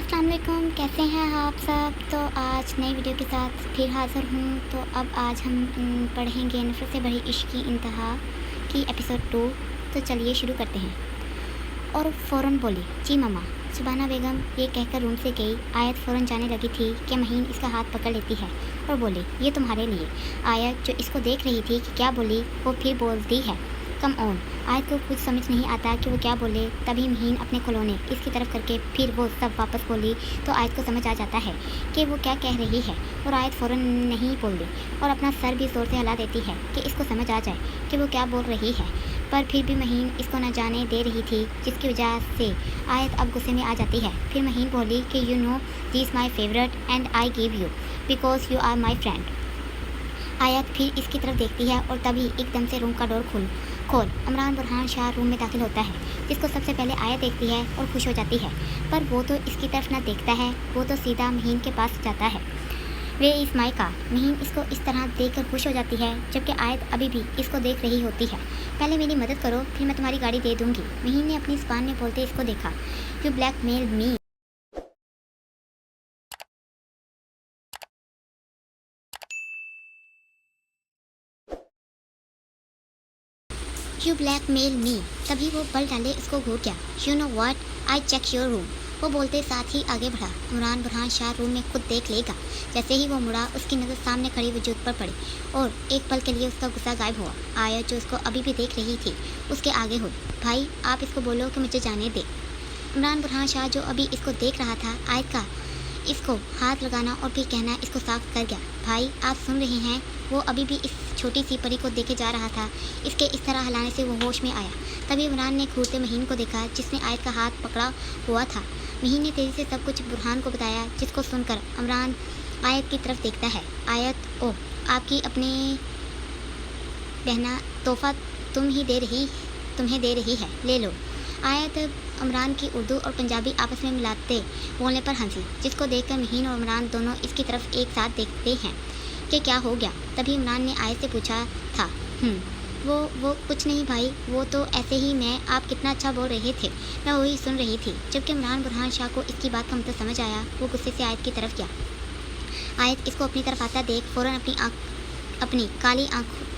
अस्सलाम वालेकुम, कैसे हैं आप सब। तो आज नई वीडियो के साथ फिर हाज़िर हूँ। तो अब आज हम पढ़ेंगे नफ़रत से भरी इश्क की इंतहा की एपिसोड 2। तो चलिए शुरू करते हैं। और फ़ौरन बोली, जी मम्मा। सुबाना बेगम ये कहकर रूम से गई। आयत फ़ौरन जाने लगी थी कि महीन इसका हाथ पकड़ लेती है और बोली, ये तुम्हारे लिए। आयत जो इसको देख रही थी कि क्या बोली, वो फिर बोलती है, कम ऑन। आयत को कुछ समझ नहीं आता कि वो क्या बोले। तभी महीन अपने खिलौने इसकी तरफ करके फिर वो सब वापस बोली। तो आयत को समझ आ जाता है कि वो क्या कह रही है और आयत फ़ौरन नहीं बोलती और अपना सर भी ज़ोर से हिला देती है कि इसको समझ आ जाए कि वो क्या बोल रही है। पर फिर भी महीन इसको न जाने दे रही थी, जिसकी वजह से आयत अब गुस्से में आ जाती है। फिर महीन बोली कि you know this my favourite and I give you because you are my friend. Ayat फिर इसकी तरफ देखती है और तभी एकदम से रूम का डोर खोल इमरान बुरहान शाह रूम में दाखिल होता है, जिसको सबसे पहले आयत देखती है और खुश हो जाती है। पर वो तो इसकी तरफ ना देखता है, वो तो सीधा महीन के पास जाता है। वे इस मायका महीन इसको इस तरह देखकर खुश हो जाती है, जबकि आयत अभी भी इसको देख रही होती है। पहले मेरी मदद करो, फिर मैं तुम्हारी गाड़ी दे दूँगी। महीन ने अपनी ज़ुबान में बोलते इसको देखा। You blackmail me. You blackmail me. तभी वो बल डाले उसको घूर गया। You know what, I check your room. वो बोलते साथ ही आगे बढ़ा। इमरान बुरहान शाह रूम में खुद देख लेगा। जैसे ही वो मुड़ा, उसकी नज़र सामने खड़ी वजूद पर पड़ी और एक पल के लिए उसका गुस्सा गायब हुआ। आयत जो उसको अभी भी देख रही थी, उसके आगे हुई। भाई आप इसको बोलो कि मुझे जाने दे। इमरान बुरहान शाह जो अभी इसको देख रहा था, आयत का इसको हाथ लगाना और फिर कहना इसको साफ कर गया। भाई आप सुन रहे हैं। वो अभी भी इस छोटी सी परी को देखे जा रहा था। इसके इस तरह हिलाने से वो होश में आया। तभी इमरान ने घूरते महीन को देखा, जिसने आयत का हाथ पकड़ा हुआ था। महीन ने तेज़ी से सब कुछ बुरहान को बताया, जिसको सुनकर इमरान आयत की तरफ देखता है। आयत, ओ आपकी अपने बहना तोहफा तुम्हें दे रही है, ले लो। आयत इमरान की उर्दू और पंजाबी आपस में मिलाते बोलने पर हंसी, जिसको देखकर महीन और इमरान दोनों इसकी तरफ एक साथ देखते हैं कि क्या हो गया। तभी इमरान ने आयत से पूछा था, वो कुछ नहीं भाई, वो तो ऐसे ही। आप कितना अच्छा बोल रहे थे, मैं वही सुन रही थी। जबकि इमरान बुरहान शाह को इसकी बात का मतलब समझ आया। वो गुस्से से आयत की तरफ गया। आयत इसको अपनी तरफ आता देख फ़ौरन अपनी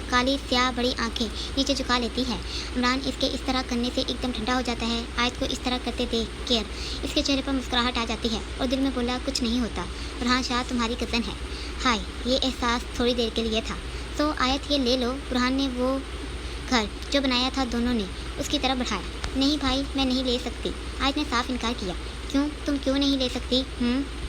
काली स्याह बड़ी आंखें नीचे झुका लेती है। इमरान इसके इस तरह करने से एकदम ठंडा हो जाता है। आयत को इस तरह करते देख कर इसके चेहरे पर मुस्कुराहट आ जाती है और दिल में बोला, कुछ नहीं होता, बुरहान शाह तुम्हारी कज़न है। हाय, ये एहसास थोड़ी देर के लिए था। तो आयत ये ले लो। बुरहान ने वो घर जो बनाया था दोनों ने उसकी तरफ बढ़ाया। नहीं भाई, मैं नहीं ले सकती। आयत ने साफ इनकार किया। तुम क्यों नहीं ले सकती?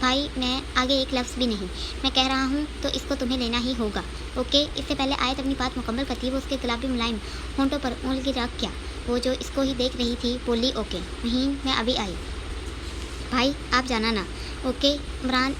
भाई मैं आगे एक लफ्ज़ भी नहीं। मैं कह रहा हूँ तो इसको तुम्हें लेना ही होगा। ओके। इससे पहले आयत अपनी बात मुकम्मल करती, वो उसके गुलाबी मुलायम होंठों पर उंगली रख गया। वो जो इसको ही देख रही थी बोली, ओके महीन, मैं अभी आई। भाई आप जाना ना। ओके। इमरान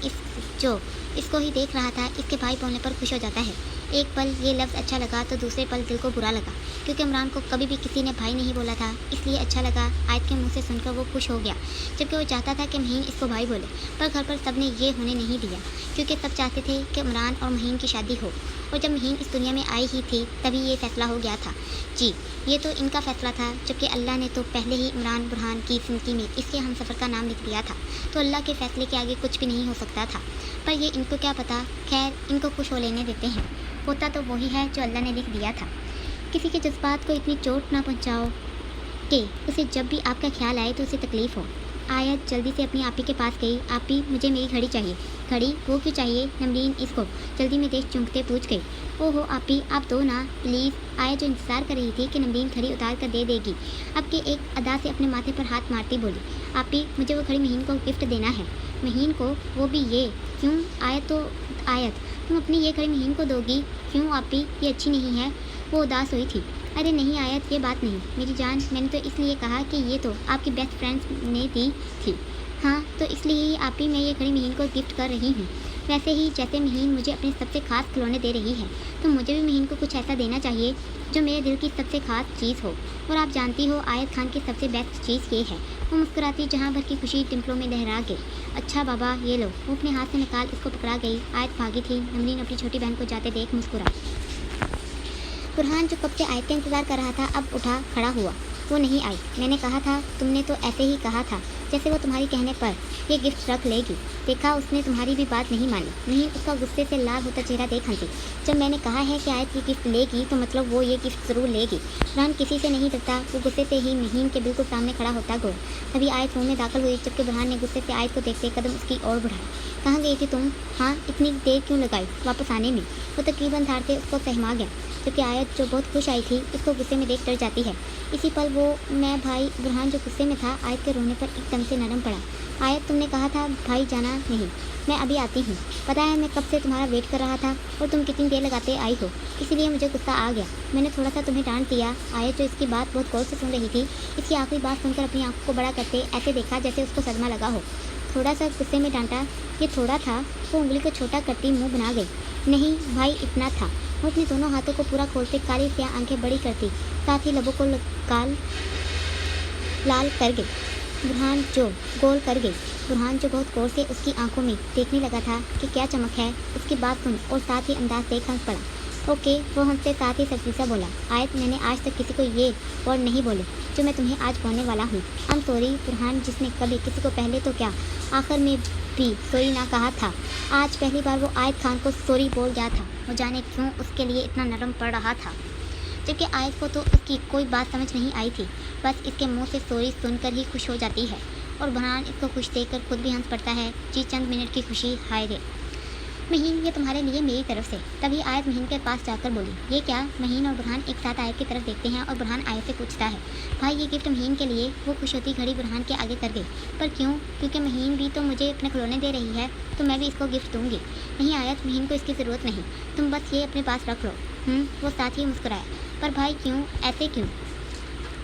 जो इसको ही देख रहा था, इसके भाई बोलने पर खुश हो जाता है। एक पल ये लफ्ज़ अच्छा लगा तो दूसरे पल दिल को बुरा लगा, क्योंकि इमरान को कभी भी किसी ने भाई नहीं बोला था, इसलिए अच्छा लगा। आयत के मुंह से सुनकर वो खुश हो गया, जबकि वो चाहता था कि महीन इसको भाई बोले। पर घर पर सब ने ये होने नहीं दिया, क्योंकि सब चाहते थे कि इमरान और महीन की शादी हो। और जब महीन इस दुनिया में आई ही थी, तभी ये फ़ैसला हो गया था। जी, ये तो इनका फ़ैसला था, जबकि अल्लाह ने तो पहले ही इमरान बुरहान की ज़िंदगी में इसके हम सफ़र का नाम लिख दिया था। तो अल्लाह के फ़ैसले के आगे कुछ भी नहीं हो सकता था। पर ये इनको क्या पता। खैर, इनको खुश हो लेने देते हैं। होता तो वही है जो अल्लाह ने लिख दिया था। किसी के जज्बात को इतनी चोट ना पहुंचाओ कि उसे जब भी आपका ख्याल आए तो उसे तकलीफ़ हो। आयत जल्दी से अपनी आपी के पास गई। आपी, मुझे मेरी घड़ी चाहिए। घड़ी? वो क्यों चाहिए? नमरीन इसको जल्दी में देख चुंकते पूछ गई। ओहो आपी, आप दो ना प्लीज़। आयत जो इंतज़ार कर रही थी कि नमरीन घड़ी उतार कर दे देगी, अब के एक अदा से अपने माथे पर हाथ मारती बोली, आपी मुझे वो घड़ी महीन को गिफ्ट देना है। महीन को? वो भी ये? क्यों? आयत तुम अपनी ये घड़ी महीन को दोगी? क्यों आपी, ये अच्छी नहीं है। वो उदास हुई थी। अरे नहीं आयत, ये बात नहीं मेरी जान, मैंने तो इसलिए कहा कि ये तो आपकी बेस्ट फ्रेंड्स ने दी थी। हाँ तो इसलिए ही आपी मैं ये घड़ी महीन को गिफ्ट कर रही हूँ। वैसे ही जैसे महीन मुझे अपने सबसे ख़ास खिलौने दे रही है, तो मुझे भी महीन को कुछ ऐसा देना चाहिए जो मेरे दिल की सबसे ख़ास चीज़ हो। और आप जानती हो आयत खान की सबसे बेस्ट चीज़ ये है। वो मुस्कुराती जहाँ भर की खुशी टिम्पलों में लहरा गई। अच्छा बाबा ये लो। वो अपने हाथ से निकाल इसको पकड़ा गई। आयत भागी थी। नमरीन अपनी छोटी बहन को जाते देख मुस्कुरा। बुरहान जो कब से आयत का इंतज़ार कर रहा था, अब उठा खड़ा हुआ। वो नहीं आई। मैंने कहा था, तुमने तो ऐसे ही कहा था। जैसे वो तुम्हारी कहने पर ये गिफ्ट रख लेगी। देखा, उसने तुम्हारी भी बात नहीं मानी। नहीं, उसका गुस्से से लाल होता चेहरा देख हंसी। जब मैंने कहा है कि आयत ये गिफ्ट लेगी तो मतलब वो ये गिफ्ट ज़रूर लेगी। बुरहान किसी से नहीं डरता। वो गुस्से से ही महीन के बिल्कुल सामने खड़ा होता गया। तभी आयत रूम में दाखिल हुई, जबकि बुरहान ने गुस्से से आयत को देखते कदम उसकी ओर बढ़ाए। कहाँ गई थी तुम? हाँ, इतनी देर क्यों लगाई वापस आने में? वो तकरीबन धार से उसको सहमा गया, जबकि आयत जो बहुत खुश आई थी उसको गुस्से में देख डर जाती है। इसी पल वो मैं भाई बुरहान जो गुस्से में था आयत के रोने पर एकदम से नरम पड़ा। आयत, तुमने कहा था भाई जाना नहीं, मैं अभी आती हूँ। पता है मैं कब से तुम्हारा वेट कर रहा था और तुम कितनी देर लगाते आई हो, इसीलिए मुझे गुस्सा आ गया। मैंने थोड़ा सा तुम्हें डांट दिया। आयत जो इसकी बात बहुत गौर से सुन रही थी, इसकी आखिरी बात सुनकर अपनी आंखों को बड़ा करते ऐसे देखा जैसे उसको सदमा लगा हो। थोड़ा सा गुस्से में डांटा, ये थोड़ा था। वो उंगली को छोटा करती मुंह बना गई। नहीं भाई, इतना था। वो अपने दोनों हाथों को पूरा खोलते काली स्याह आंखें बड़ी करती, साथ ही लबों को लाल कर गई। बुरहान जो गोल कर गई। बुरहान जो बहुत गौर से उसकी आंखों में देखने लगा था कि क्या चमक है, उसकी बात सुन और साथ ही अंदाज देख हंस पड़ा। ओके, वो हमसे साथ ही सच्ची बोला। आयत, मैंने आज तक किसी को ये वर्ड नहीं बोले जो मैं तुम्हें आज बोलने वाला हूँ। I am sorry. बुरहान जिसने कभी किसी को पहले तो क्या आखिर में भी सॉरी ना कहा था, आज पहली बार वो आयत खान को सॉरी बोल गया था। वो जाने क्यों उसके लिए इतना नरम पड़ रहा था, जबकि आयत को तो उसकी कोई बात समझ नहीं आई थी। बस इसके मुंह से सॉरी सुनकर ही खुश हो जाती है और बुरहान इसको खुश देखकर खुद भी हंस पड़ता है। जी चंद मिनट की खुशी, हाय रे महीन, ये तुम्हारे लिए मेरी तरफ से। तभी आयत महीन के पास जाकर बोली, ये क्या? महीन और बुरहान एक साथ आयत की तरफ देखते हैं और बुरहान आयत से पूछता है, भाई ये गिफ्ट महीन के लिए। वो खुश होती घड़ी बुरहान के आगे कर गई। पर क्यों? क्योंकि महीन भी तो मुझे अपने खिलौने दे रही है, तो मैं भी इसको गिफ्ट दूंगी। नहीं आयत, महीन को इसकी ज़रूरत नहीं, तुम बस ये अपने पास रख लो। वो साथ ही मुस्कुराया। पर भाई क्यों, ऐसे क्यों?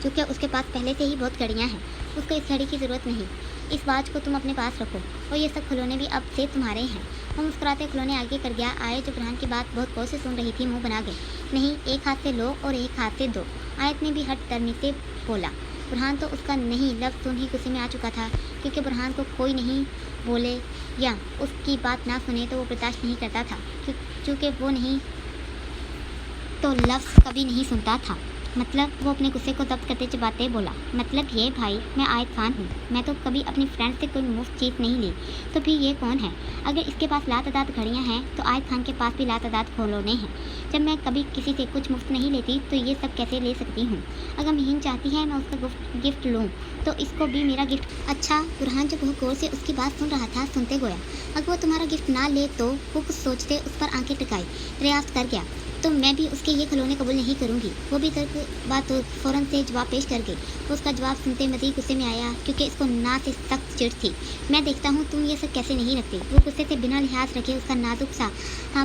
क्योंकि उसके पास पहले से ही बहुत घड़ियाँ हैं, उसको इस घड़ी की ज़रूरत नहीं। इस बाज को तुम अपने पास रखो और ये सब खिलौने भी अब से तुम्हारे हैं। वो मुस्कुराते खिलौने आगे कर गया। आयत जो बुरहान की बात बहुत गौर से सुन रही थी मुंह बना गई। नहीं, एक हाथ से लो और एक हाथ से दो। आयत ने भी हट डरने से बोला। बुरहान तो उसका नहीं लफ्ज़ सुन ही गुस्से में आ चुका था, क्योंकि बुरहान को कोई नहीं बोले या उसकी बात ना सुने तो वो बर्दाश्त नहीं करता था, क्योंकि वो नहीं तो लफ्ज़ कभी नहीं सुनता था। मतलब वो अपने गुस्से को जब्त करते चबाते बोला, मतलब ये भाई, मैं आयत खान हूँ। मैं तो कभी अपनी फ्रेंड से कोई मुफ्त चीज़ नहीं ली। तो फिर ये कौन है? अगर इसके पास लातादाद घड़ियाँ हैं तो आयत खान के पास भी लातादाद खिलौने हैं। जब मैं कभी किसी से कुछ मुफ्त नहीं लेती तो ये सब कैसे ले सकती हूँ? अगर महीन चाहती है मैं उसका गिफ्ट लूँ तो इसको भी मेरा गिफ्ट। अच्छा, बुरहान जो बहुत गौर से उसकी बात सुन रहा था सुनते गोया। अगर वो तुम्हारा गिफ्ट ना ले तो? वो कुछ सोचते उस पर आंखें टिकाई दरियाफ्त कर गया। तो मैं भी उसके ये खिलौने कबूल नहीं करूँगी। वो भी तर्क बात फ़ौरन से जवाब पेश कर गई। वो उसका जवाब सुनते मज़ीद गुस्से में आया, क्योंकि इसको ना से सख्त चिढ़ थी। मैं देखता हूँ तुम ये सब कैसे नहीं रखती। वो गुस्से से बिना लिहाज रखे उसका नाजुक सा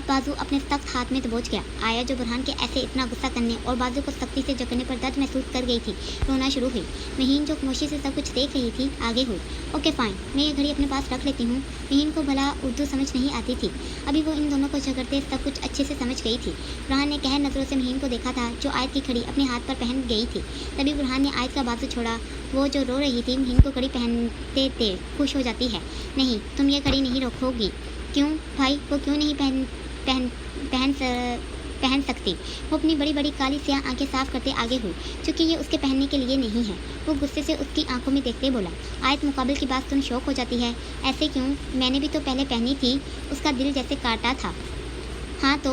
बाजू अपने सख्त हाथ में दबोच गया। आया जो बुरहान के ऐसे इतना गुस्सा करने और बाजू को सख्ती से जकड़ने पर दर्द महसूस कर गई थी, रोना शुरू हुई। महीन जो खामोशी से सब कुछ देख रही थी आगे हुई। ओके फाइन, मैं ये घड़ी अपने पास रख लेती हूँ। महीन को भला उर्दू समझ नहीं आती थी, अभी वो इन दोनों को झगड़ते सब कुछ अच्छे से समझ गई थी। बुरहान ने कहर नज़रों से महीन को देखा था, जो आयत की घड़ी अपने हाथ पर पहन गई थी। तभी बुरहान ने आयत का बाजू छोड़ा। वो जो रो रही थी महीन को घड़ी पहनते देख खुश हो जाती है। नहीं, तुम ये घड़ी नहीं रखोगी। क्यों भाई? वो क्यों नहीं पहन सकती? वो अपनी बड़ी बड़ी काली स्याह आंखें साफ करते आगे हुई, क्योंकि ये उसके पहनने के लिए नहीं है। वो गुस्से से उसकी आंखों में देखते बोला। आयत मुकाबिल की बात सुन शौक हो जाती है। ऐसे क्यों? मैंने भी तो पहले पहनी थी। उसका दिल जैसे काटा था। हाँ तो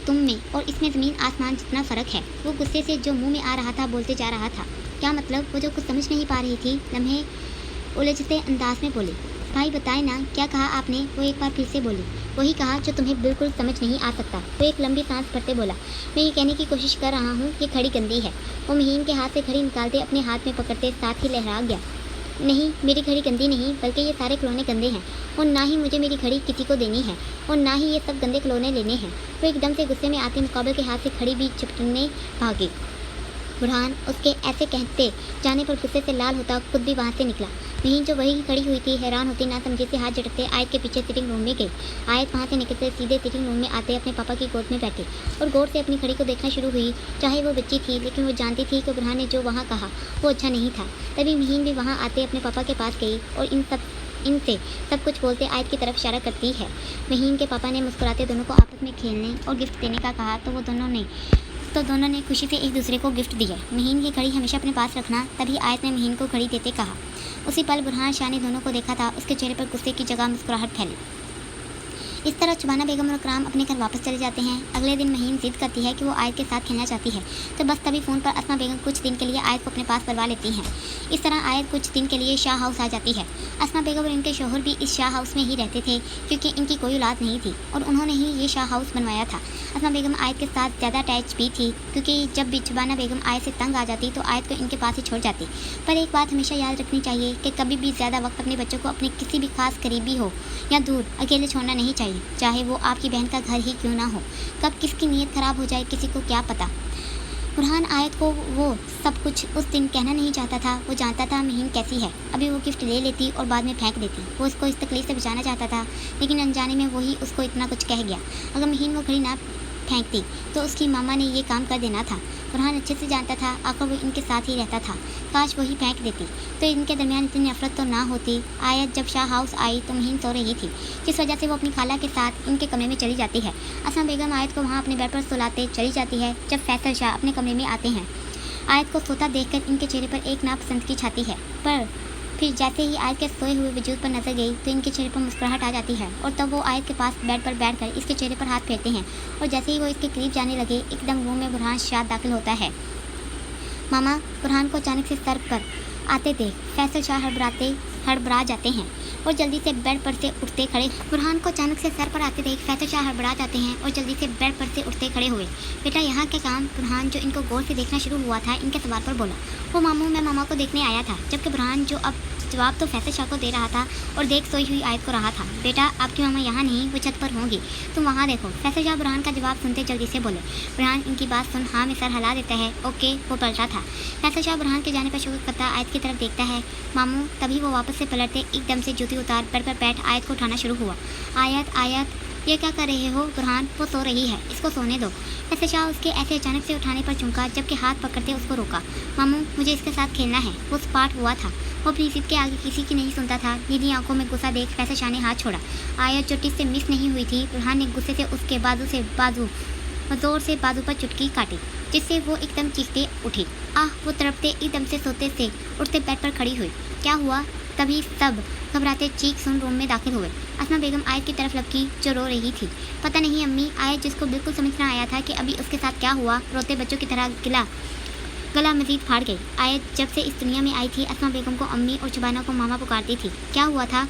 तुम में और इसमें ज़मीन आसमान जितना फ़र्क है। वो गुस्से से जो मुंह में आ रहा था बोलते जा रहा था। क्या मतलब? वो जो कुछ समझ नहीं पा रही थी लम्हे उलझते अंदाज में बोली। भाई बताए ना, क्या कहा आपने? वो एक बार फिर से बोली। वही कहा जो तुम्हें बिल्कुल समझ नहीं आ सकता। वो एक लंबी सांस भरते बोला। मैं ये कहने की कोशिश कर रहा हूँ ये घड़ी गंदी है। वो महीन के हाथ से घड़ी निकालते अपने हाथ में पकड़ते साथ ही लहरा गया। नहीं, मेरी घड़ी गंदी नहीं, बल्कि ये सारे खिलौने गंदे हैं और ना ही मुझे मेरी घड़ी किसी को देनी है और ना ही ये सब गंदे खिलौने लेने हैं। वो एकदम से गुस्से में आते मुकाबल के हाथ से घड़ी भी झपटने भागी। बुरहान उसके ऐसे कहते जाने पर गुस्से से लाल होता खुद भी वहाँ से निकला। महीन जो वही खड़ी हुई थी हैरान होती ना समझे से हाथ झटकते आयत के पीछे सिटिंग रूम में गई। आयत वहाँ से निकलते सीधे सिटिंग रूम में आते अपने पापा की गोद में बैठी और गौर से अपनी घड़ी को देखना शुरू हुई। चाहे वो बच्ची थी, लेकिन वो जानती थी कि बुरहान ने जो वहाँ कहा वो अच्छा नहीं था। तभी महीन भी वहाँ आते अपने पापा के पास गई और इनसे सब कुछ बोलते आयत की तरफ इशारा करती है। महीन के पापा ने मुस्कुराते दोनों को आपस में खेलने और गिफ्ट देने का कहा तो दोनों ने खुशी से एक दूसरे को गिफ्ट दिया। महीन की घड़ी हमेशा अपने पास रखना। तभी आयत ने महीन को घड़ी देते कहा। उसी पल बुरहान शाह ने दोनों को देखा था। उसके चेहरे पर गुस्से की जगह मुस्कुराहट फैली। इस तरह शुबाना बेगम और इकराम अपने घर वापस चले जाते हैं। अगले दिन महीन जिद करती है कि वो आयत के साथ खेलना चाहती है, तो बस तभी फ़ोन पर अस्मा बेगम कुछ दिन के लिए आयत को अपने पास बुलवा लेती हैं। इस तरह आयत कुछ दिन के लिए शाह हाउस आ जाती है। अस्मा बेगम और इनके शौहर भी इस शाह हाउस में ही रहते थे, क्योंकि इनकी कोई औलाद नहीं थी और उन्होंने ही ये शाह हाउस बनवाया था। अस्मा बेगम आयत के साथ ज़्यादा अटैच भी थी, क्योंकि जब भी शुबाना बेगम आयत से तंग आ जाती तो आयत को इनके पास ही छोड़ जाती। पर एक बात हमेशा याद रखनी चाहिए कि कभी भी ज़्यादा वक्त अपने बच्चों को अपने किसी भी खास करीबी हो या दूर अकेले छोड़ना नहीं चाहिए, चाहे वो आपकी बहन का घर ही क्यों ना हो। कब किसकी नीयत ख़राब हो जाए किसी को क्या पता। बुरहान आयत को वो सब कुछ उस दिन कहना नहीं चाहता था। वो जानता था महीन कैसी है। अभी वो गिफ्ट ले लेती और बाद में फेंक देती। वो उसको इस तकलीफ से बचाना चाहता था, लेकिन अनजाने में वही उसको इतना कुछ कह गया। अगर महीन वो घड़ी ना फेंकती तो उसकी मामा ने ये काम कर देना था। बुरहान अच्छे से जानता था आखिर वो इनके साथ ही रहता था। काश वही फेंक देती तो इनके दरमियान इतनी नफरत तो ना होती। आयत जब शाह हाउस आई तो महीन सो रही थी, जिस वजह से वो अपनी खाला के साथ इनके कमरे में चली जाती है। अस्मा बेगम आयत को वहाँ अपने बेड पर सुलाते चली जाती है। जब फैसल शाह अपने कमरे में आते हैं, आयत को सोता देखकर इनके चेहरे पर एक नापसंदगी छाती है, पर फिर जैसे ही आयत के सोए हुए वजूद पर नजर गई तो इनके चेहरे पर मुस्कुराहट आ जाती है और तब वो आयत के पास बेड पर बैठकर इसके चेहरे पर हाथ फेरते हैं और जैसे ही वो इसके करीब जाने लगे एकदम रूम में बुरहान शाह दाखिल होता है। मामा, बुरहान को अचानक से सर पर आते देख फैसल शाह हड़बड़ा जाते हैं और जल्दी से बेड पर से उठते खड़े बुरहान को अचानक से सर पर आते देख फैसल शाह हड़बड़ा जाते हैं और जल्दी से बेड पर से उठते खड़े हुए। बेटा, यहाँ के काम? बुरहान, जो इनको गौर से देखना शुरू हुआ था, इनके सवाल पर बोला। वो मामू, मैं मामा को देखने आया था। जबकि बुरहान जो अब जवाब तो फैसल शाह को दे रहा था और देख सोई हुई आयत को रहा था। बेटा, आपकी मामा यहाँ नहीं, वो छत पर होंगी, तुम वहाँ देखो। फैसल शाह बुरहान का जवाब सुनते जल्दी से बोले। बुरहान इनकी बात सुन हाँ में सर हिला देता है। ओके, वो पलटा था। फैसल शाह बुरहान के जाने पर शुक्र करता आयत की तरफ देखता है। मामू, तभी वो वापस से पलटते एकदम से जूती उतार बेड पर बैठ आयत को उठाना शुरू हुआ। आयत, ये क्या कर रहे हो? बुरहान, वो सो रही है, इसको सोने दो। फैसल शाह उसके ऐसे अचानक से उठाने पर चौंका, जबकि हाथ पकड़ते उसको रोका। मामू, मुझे इसके साथ खेलना है। वो स्पार्ट हुआ था। वो अपनी जिद के आगे किसी की नहीं सुनता था। नीली आंखों में गुस्सा देख फैसल शाह ने हाथ छोड़ा। आयत चोटी से मिस नहीं हुई थी। बुरहान ने गुस्से से उसके जोर से बाजू पर चुटकी काटी, जिससे वो एकदम चीखते उठी। वो तड़पते एकदम से सोते से उठते बेड पर खड़ी हुई। क्या हुआ? तभी सब घबराते चीख सुन रूम में दाखिल हुए। अस्मा बेगम आयत की तरफ लपकी, जो रो रही थी। पता नहीं अम्मी, आयत जिसको बिल्कुल समझ ना आया था कि अभी उसके साथ क्या हुआ, रोते बच्चों की तरह गला मजीद फाड़ गई। आयत जब से इस दुनिया में आई थी अस्मा बेगम को अम्मी और शुबाना को मामा पुकारती थी। क्या हुआ था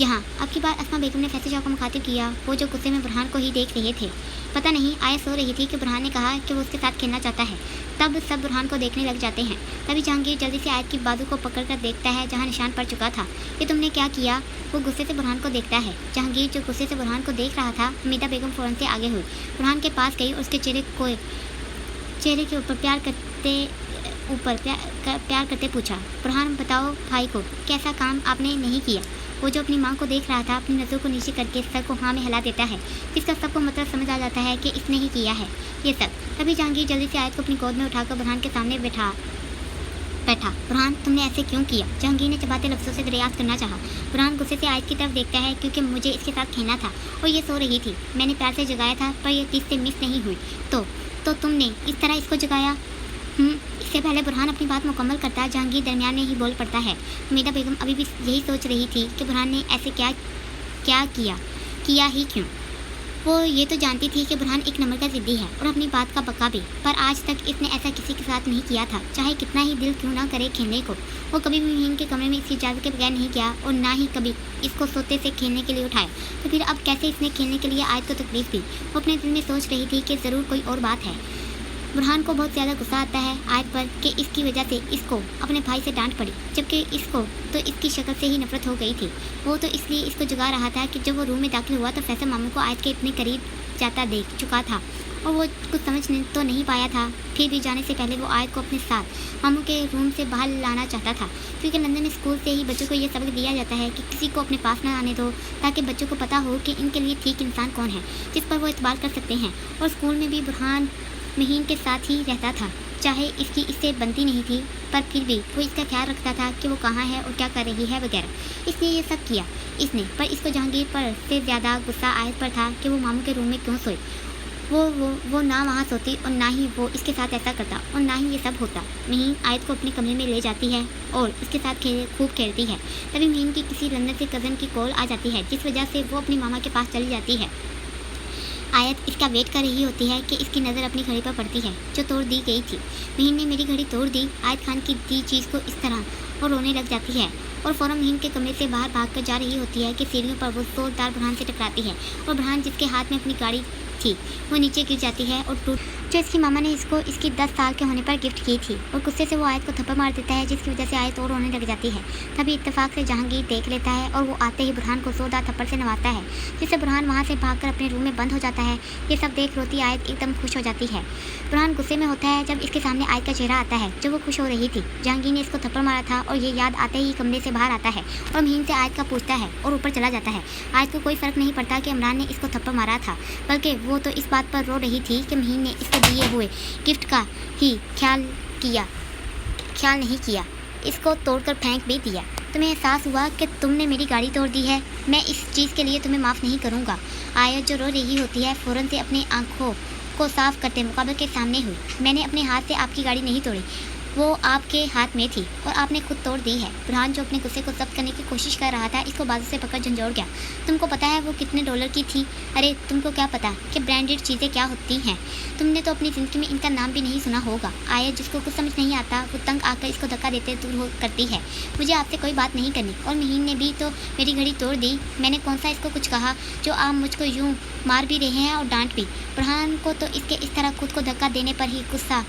यहाँ? अब की बार अस्मा बेगम ने फैसल शाह को मुखातिब किया, वो जो गुस्से में बुरहान को ही देख रहे थे। पता नहीं, आयत सो रही थी कि बुरहान ने कहा कि वो उसके साथ खेलना चाहता है। तब सब बुरहान को देखने लग जाते हैं। तभी जहांगीर जल्दी से आयत की बाजू को पकड़कर देखता है जहाँ निशान पड़ चुका था। कि तुमने क्या किया? वो गुस्से से बुरहान को देखता है। जहांगीर जो गुस्से से बुरहान को देख रहा था, हमीदा बेगम फ़ौरन से आगे हुई, बुरहान के पास गई और उसके चेहरे के ऊपर प्यार करते पूछा, बुरहान, बताओ भाई को कैसा काम आपने नहीं किया? वो जो अपनी माँ को देख रहा था अपनी नज़रों को नीचे करके सर को हाँ में हिला देता है, जिसका सबको मतलब समझ आ जाता है कि इसने ही किया है ये सब। तभी जहांगीर जल्दी से आयत को अपनी गोद में उठाकर बुरहान के सामने बैठा। बुरहान, तुमने ऐसे क्यों किया? जहांगीर ने चबाते लफ्ज़ों से दरियाफ्त करना चाहा। बुरहान गुस्से से आयत की तरफ देखता है, क्योंकि मुझे इसके साथ खेलना था और ये सो रही थी। मैंने प्यार से जगाया था, पर यह तीस से मिस नहीं हुई तो तुमने इस तरह इसको जगाया? इससे पहले बुरहान अपनी बात मुकम्मल करता, जहांगीर दरमियान में ही बोल पड़ता है। हमीदा बेगम अभी भी यही सोच रही थी कि बुरहान ने ऐसे क्या किया ही क्यों। वो ये तो जानती थी कि बुरहान एक नंबर का ज़िद्दी है और अपनी बात का पक्का भी, पर आज तक इसने ऐसा किसी के साथ नहीं किया था, चाहे कितना ही दिल क्यों ना करे खेलने को। वो कभी भी महीन के कमरे में इसकी इजाज़त के बगैर नहीं गया और ना ही कभी इसको सोते से खेलने के लिए उठाया। तो फिर अब कैसे इसने खेलने के लिए आयत को तकलीफ दी? वो अपने दिल में सोच रही थी कि ज़रूर कोई और बात है। बुरहान को बहुत ज़्यादा गुस्सा आता है आयत पर कि इसकी वजह से इसको अपने भाई से डांट पड़ी, जबकि इसको तो इसकी शक्ल से ही नफरत हो गई थी। वो तो इसलिए इसको जगा रहा था कि जब वो रूम में दाखिल हुआ तो फैसल मामू को आयत के इतने करीब जाता देख चुका था और वो कुछ समझ तो नहीं पाया था। फिर भी जाने से पहले वो आयत को अपने साथ मामू के रूम से बाहर लाना चाहता था, क्योंकि लंदन स्कूल से ही बच्चों को ये सबक दिया जाता है कि किसी को अपने पास ना आने दो, ताकि बच्चों को पता हो कि इनके लिए ठीक इंसान कौन है, जिस पर वो इतबार कर सकते हैं। और स्कूल में भी बुरहान महीन के साथ ही रहता था, चाहे इसकी इससे बनती नहीं थी, पर फिर भी वो इसका ख्याल रखता था कि वो कहाँ है और क्या कर रही है वगैरह। इसलिए ये सब किया इसने, पर इसको जहांगीर पर से ज़्यादा गुस्सा आयत पर था कि वो मामू के रूम में क्यों सोई। वो ना वहाँ सोती और ना ही वो इसके साथ ऐसा करता और ना ही ये सब होता। महीन आयत को अपने कमरे में ले जाती है और इसके साथ खूब खेलती है। तभी महीन की किसी लंदन से कज़न की कॉल आ जाती है, जिस वजह से वो अपनी मामा के पास चली जाती है। आयत इसका वेट कर रही होती है कि इसकी नज़र अपनी घड़ी पर पड़ती है जो तोड़ दी गई थी। महीन ने मेरी घड़ी तोड़ दी, आयत खान की दी चीज़ को इस तरह, और रोने लग जाती है और फ़ौरन महीन के कमरे से बाहर भागकर जा रही होती है कि सीढ़ियों पर वो जोरदार बुरहान से टकराती है और बुरहान जिसके हाथ में अपनी गाड़ी थी वो नीचे गिर जाती है और टूट, जो इसकी मामा ने इसको इसकी 10 साल के होने पर गिफ्ट की थी। और गुस्से से वो आयत को थप्पड़ मार देता है, जिसकी वजह से आयत और रोने लग जाती है। तभी इत्तेफाक से जहांगीर देख लेता है और वो आते ही बुरहान को जोरदार थप्पड़ से नवाता है, जिससे बुरहान वहाँ से भागकर अपने रूम में बंद हो जाता है। ये सब देख रोती आयत एकदम खुश हो जाती है। बुरहान गुस्से में होता है जब इसके सामने आयत का चेहरा आता है जो वो खुश हो रही थी। जहांगीर ने इसको थप्पड़ मारा था और ये याद आते ही कमरे से बाहर आता है और महीन से आयत का पूछता है और ऊपर चला जाता है। आयत को कोई फ़र्क नहीं पड़ता कि इमरान ने इसको थप्पड़ मारा था, बल्कि वो तो इस बात पर रो रही थी कि महीन ने इसको दिए हुए गिफ्ट का ही ख्याल नहीं किया, इसको तोड़कर फेंक भी दिया। तुम्हें एहसास हुआ कि तुमने मेरी गाड़ी तोड़ दी है, मैं इस चीज़ के लिए तुम्हें माफ़ नहीं करूँगा। आयत जो रो रही होती है फ़ौरन से अपनी आंखों को साफ करते मुकाबले के सामने हुई। मैंने अपने हाथ से आपकी गाड़ी नहीं तोड़ी, वो आपके हाथ में थी और आपने खुद तोड़ दी है। बुरहान जो अपने गुस्से को जब्त करने की कोशिश कर रहा था इसको बाजू से पकड़ झंझोड़ गया। तुमको पता है वो कितने डॉलर की थी? अरे तुमको क्या पता कि ब्रांडेड चीज़ें क्या होती हैं? तुमने तो अपनी ज़िंदगी में इनका नाम भी नहीं सुना होगा। आयत जिसको कुछ समझ नहीं आता वो तंग आकर इसको धक्का देते दूर करती है। मुझे आपसे कोई बात नहीं करनी। और महीन ने भी तो मेरी घड़ी तोड़ दी, मैंने कौन सा इसको कुछ कहा जो आप मुझको यूँ मार भी रहे हैं और डांट भी। बुरहान को तो इसके इस तरह खुद को धक्का देने पर ही गुस्सा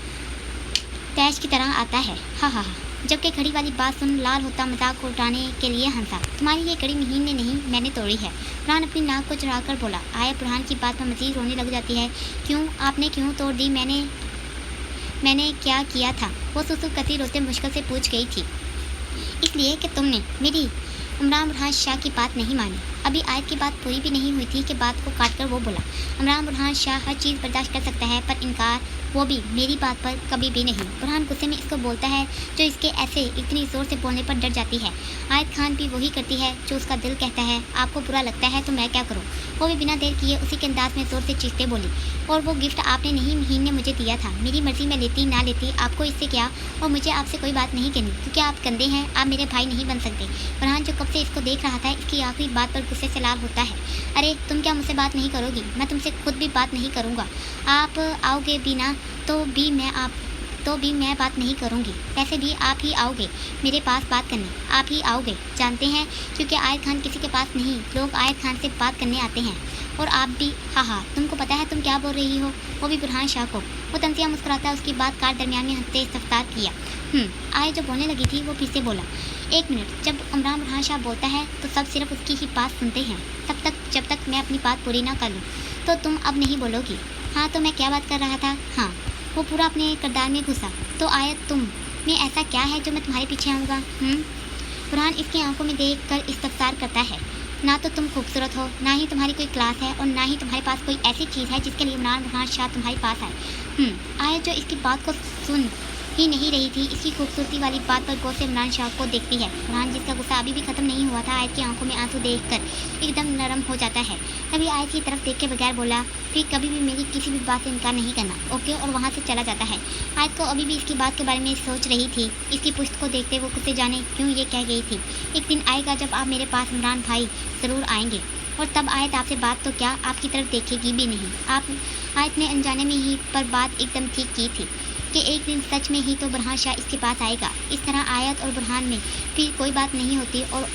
तैश की तरह आता है। हाँ हाँ हाँ। जबकि घड़ी वाली बात सुन लाल होता मजाक उठाने के लिए हंसा। तुम्हारी ये घड़ी महीन ने नहीं मैंने तोड़ी है। बुरहान अपनी नाक को चढ़ाकर बोला। आया बुरहान की बात पर मजीद रोने लग जाती है। क्यों? आपने क्यों तोड़ दी? मैंने क्या किया था? वो सुसु करती रोते मुश्किल से पूछ गई थी। इसलिए कि तुमने मेरी इमरान बुरहान शाह की बात नहीं मानी। अभी आयत की बात पूरी भी नहीं हुई थी कि बात को काटकर वो बोला। इमरान बुरहान शाह हर चीज़ बर्दाश्त कर सकता है पर इनकार, वो भी मेरी बात पर कभी भी नहीं। बुरहान गुस्से में इसको बोलता है जो इसके ऐसे इतनी ज़ोर से बोलने पर डर जाती है। आयत खान भी वही करती है जो उसका दिल कहता है। आपको बुरा लगता है तो मैं क्या करूँ? वो भी बिना देर किए उसी के अंदाज में ज़ोर से चीखते बोली। और वो गिफ्ट आपने नहीं महीन ने मुझे दिया था। मेरी मर्ज़ी में लेती ना लेती आपको इससे क्या, और मुझे आपसे कोई बात नहीं करनी क्योंकि आप कंधे हैं, आप मेरे भाई नहीं बन सकते। बुरहान जो कब से इसको देख रहा था इसकी आखिरी बात पर गुस्से से लाल होता है। अरे तुम क्या मुझसे बात नहीं करोगी? मैं तुमसे खुद भी बात नहीं करूँगा। आप आओगे भी ना तो भी मैं बात नहीं करूँगी। वैसे भी आप ही आओगे मेरे पास बात करने, आप ही आओगे। जानते हैं क्योंकि आयत खान किसी के पास नहीं, लोग आयत खान से बात करने आते हैं। और आप भी। हाँ हाँ, तुमको पता है तुम क्या बोल रही हो? वो भी बुरहान शाह को। वो तंसिया मुस्कुराता उसकी बात काट दरमियान में हंसते इस्तफसार किया। आयत जो बोलने लगी थी वो फिर से बोला। एक मिनट, जब इमरान बुरहान शाह बोलता है तो सब सिर्फ उसकी ही बात सुनते हैं जब तक मैं अपनी बात पूरी ना कर लूँ। तो तुम अब नहीं बोलोगी? हाँ, तो मैं क्या बात कर रहा था? हाँ, वो पूरा अपने किरदार में घुसा। तो आयत तुम में ऐसा क्या है जो मैं तुम्हारे पीछे आऊँगा? बुरहान इसकी आंखों में देख कर इस्तफसार करता है। ना तो तुम खूबसूरत हो, ना ही तुम्हारी कोई क्लास है, और ना ही तुम्हारे पास कोई ऐसी चीज़ है जिसके लिए इमरान बुरहान शाह तुम्हारे पास आए। आयत जो इसकी बात को सुन ही नहीं रही थी इसकी खूबसूरती वाली बात पर गौर से इमरान शाह को देखती है। बुरहान जिसका गुस्सा अभी भी ख़त्म नहीं हुआ था आयत की आंखों में आंसू देखकर एकदम नरम हो जाता है। तभी आयत की तरफ देख के बगैर बोला, फिर कभी भी मेरी किसी भी बात से इनकार नहीं करना, ओके? और वहाँ से चला जाता है। आयत को अभी भी इसकी बात के बारे में सोच रही थी। इसकी पुश्त को देखते वो खुद से जाने क्यों ये कह गई थी, एक दिन आएगा जब आप मेरे पास इमरान भाई ज़रूर आएंगे, और तब आयत आपसे बात तो क्या आपकी तरफ देखेगी भी नहीं। आयत ने अनजाने में ही पर बात एकदम ठीक की थी कि एक दिन सच में ही तो बुरहान शाह इसके पास आएगा। इस तरह आयत और बुरहान में फिर कोई बात नहीं होती और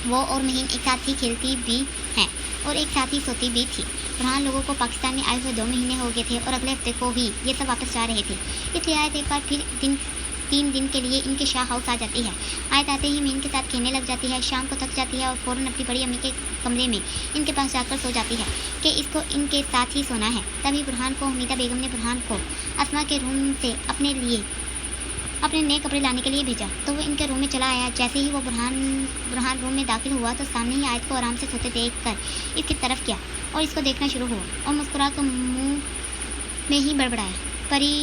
वो और महीन एक साथ ही खेलती भी हैं और एक साथ ही सोती भी थी। बुरहान लोगों को पाकिस्तान में आए हुए 2 महीने हो गए थे और अगले हफ्ते को ही ये सब वापस जा रहे थे। इसलिए आयत एक बार फिर 3 दिन के लिए इनके शाह हाउस आ जाती है। आयत आते ही महीन के साथ खेलने लग जाती है। शाम को थक जाती है और फ़ौरन अपनी बड़ी अम्मी के कमरे में इनके पास जाकर सो जाती है कि इसको इनके साथ ही सोना है। तभी बुरहान को हमीदा बेगम ने बुरहान को अस्मा के रूम से अपने नए कपड़े लाने के लिए भेजा तो वो इनके रूम में चला आया। जैसे ही वो बुरहान रूम में दाखिल हुआ तो सामने ही आयत को आराम से सोते देख कर इसकी तरफ किया और इसको देखना शुरू हुआ और मुस्कुरा कर मुँह में ही बड़बड़ाया, परी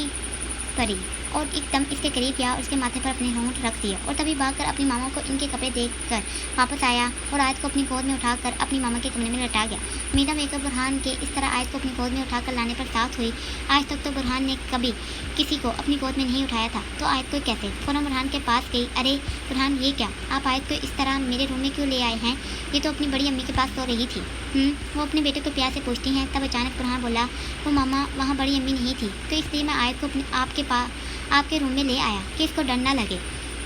परी। और एकदम इसके करीब गया और इसके माथे पर अपने होंठ रख दिया और तभी भागकर अपनी मामा को इनके कपड़े देखकर वापस आया और आयत को अपनी गोद में उठाकर अपनी मामा के कमरे में लटा गया। मीदा बेगम बुरहान के इस तरह आयत को अपनी गोद में उठाकर लाने पर साथ हुई। आज तक तो बुरहान ने कभी किसी को अपनी गोद में नहीं उठाया था, तो आयत को कैसे? फौरन बुरहान के पास गई। अरे बुरहान, ये क्या? आप आयत को इस तरह मेरे रूम में क्यों ले आए हैं? ये तो अपनी बड़ी अम्मी के पास सो रही थी। वो अपने बेटे को प्यार से पूछती हैं। तब अचानक बुरहान बोला, वो मामा वहाँ बड़ी अम्मी नहीं थी, तो इसलिए मैं आयत को आपके रूम में ले आया कि इसको डर ना लगे।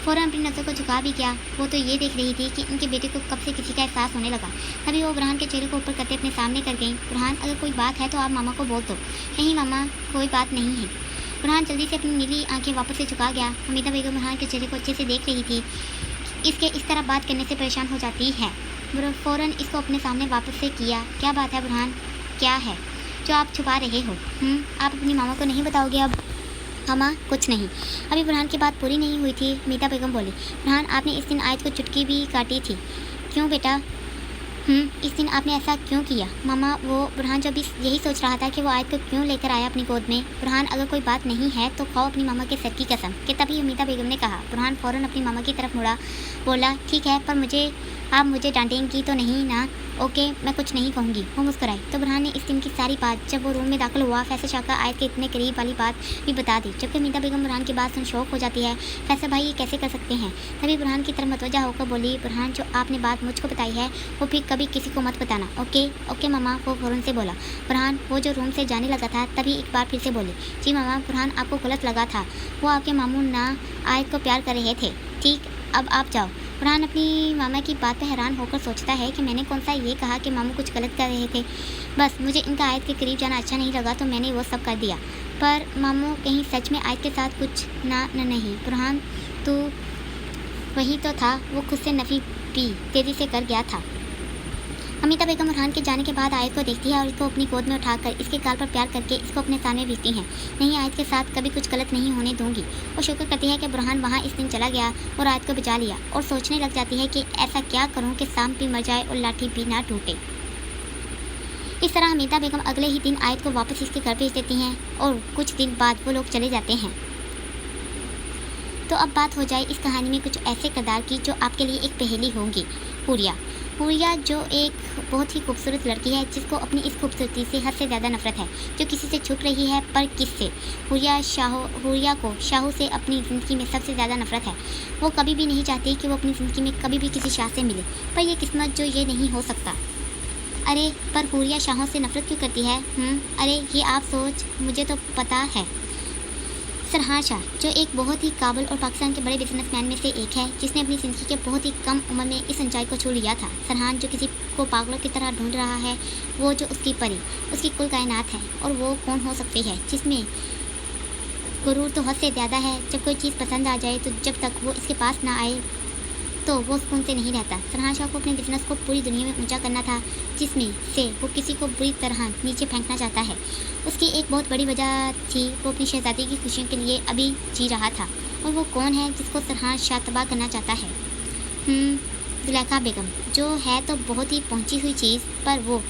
फ़ौरन अपनी नज़र को झुका भी किया। वो तो ये देख रही थी कि इनके बेटे को कब से किसी का एहसास होने लगा। तभी वो बुरहान के चेहरे को ऊपर करते अपने सामने कर गई। बुरहान, अगर कोई बात है तो आप मामा को बोल दो। नहीं मामा, कोई बात नहीं है। बुरहान जल्दी से अपनी नीली आंखें वापस से झुका गया। हमीदा बेगम बुरहान के चेहरे को अच्छे से देख रही थी। इसके इस तरह बात करने से परेशान हो जाती है। फ़ौरन इसको अपने सामने वापस से किया। क्या बात है बुरहान, क्या है जो आप छुपा रहे हो? आप अपनी मामा को नहीं बताओगे अब? मामा, कुछ नहीं। अभी बुरहान की बात पूरी नहीं हुई थी, मीता बेगम बोली, बुरहान, आपने इस दिन आयत को चुटकी भी काटी थी। क्यों बेटा? इस दिन आपने ऐसा क्यों किया? मामा, वो बुरहान जो भी यही सोच रहा था कि वो आयत को क्यों लेकर आया अपनी गोद में। बुरहान, अगर कोई बात नहीं है तो खाओ अपनी मामा के सर की कसम। कि तभी मीता बेगम ने कहा। बुरहान फ़ौरन अपनी मामा की तरफ मुड़ा, बोला, ठीक है, पर आप मुझे डांटेंगी तो नहीं ना? ओके, मैं कुछ नहीं कहूँगी। वो मुस्कुराई। तो बुरहान ने इस दिन की सारी बात जब वो रूम में दाखिल हुआ फैसल शाह का आयत के इतने करीब वाली बात भी बता दी। जबकि मीता बेगम बुरहान की बात सुन शौक हो जाती है। फैसल भाई, ये कैसे कर सकते हैं? तभी बुरहान की तरफ मतवजा होकर बोली, बुरहान, जो आपने बात मुझको बताई है वो फिर कभी किसी को मत बताना। ओके ओके मामा, वो फ़ौरन से बोला। बुरहान वो जो रूम से जाने लगा था तभी एक बार फिर से बोले, जी मामा, बुरहान आपको गलत लगा था। वो आपके मामू ना आयत को प्यार कर रहे थे। ठीक, अब आप जाओ। बुरहान अपनी मामा की बात पर हैरान होकर सोचता है कि मैंने कौन सा ये कहा कि मामू कुछ गलत कर रहे थे। बस मुझे इनका आयत के करीब जाना अच्छा नहीं लगा तो मैंने वो सब कर दिया। पर मामू कहीं सच में आयत के साथ कुछ नहीं। बुरहान तो वही तो था, वो खुद से नफ़ी पी तेज़ी से कर गया था। अमिता बेगम बुरहान के जाने के बाद आयत को देखती है और इसको अपनी गोद में उठाकर इसके गाल पर प्यार करके इसको अपने सामने भेजती हैं। नहीं, आयत के साथ कभी कुछ गलत नहीं होने दूंगी। और शुक्र करती है कि बुरहान वहाँ इस दिन चला गया और आयत को बचा लिया और सोचने लग जाती है कि ऐसा क्या करूँ कि सांप भी मर जाए और लाठी भी ना टूटे। इस तरह अमिता बेगम अगले ही दिन आयत को वापस इसके घर भेज देती हैं और कुछ दिन बाद वो लोग चले जाते हैं। तो अब बात हो जाए इस कहानी में कुछ ऐसे किरदार की जो आपके लिए एक पहेली होंगी। हुरिया जो एक बहुत ही खूबसूरत लड़की है जिसको अपनी इस खूबसूरती से हद से ज़्यादा नफरत है, जो किसी से छुप रही है, पर किससे? हुरिया को शाहू से अपनी ज़िंदगी में सबसे ज़्यादा नफरत है। वो कभी भी नहीं चाहती कि वो अपनी ज़िंदगी में कभी भी किसी शाह से मिले, पर यह किस्मत जो ये नहीं हो सकता। अरे पर हुरिया शाहों से नफरत क्यों करती है? अरे ये आप सोच, मुझे तो पता है। सरहान शाह जो एक बहुत ही काबुल और पाकिस्तान के बड़े बिजनेसमैन में से एक है, जिसने अपनी ज़िंदगी के बहुत ही कम उम्र में इस ऊंचाई को छू लिया था। सरहान जो किसी को पागलों की तरह ढूंढ रहा है, वो जो उसकी परी, उसकी कुल कायनात है, और वो कौन हो सकती है जिसमें गुरूर तो हद से ज़्यादा है। जब कोई चीज़ पसंद आ जाए तो जब तक वो इसके पास ना आए तो वो सुकून से नहीं रहता। सरहान शाह को अपने बिजनेस को पूरी दुनिया में ऊंचा करना था, जिसमें से वो किसी को बुरी तरह नीचे फेंकना चाहता है। उसकी एक बहुत बड़ी वजह थी, वो अपनी शहजादी की खुशियों के लिए अभी जी रहा था। और वो कौन है जिसको सरहान शाह तबाह करना चाहता है? जुलेखा बेगम, जो है तो बहुत ही पहुंची हुई चीज़, पर वो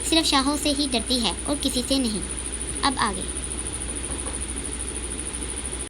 सिर्फ शाहों से ही डरती है और किसी से नहीं। अब आगे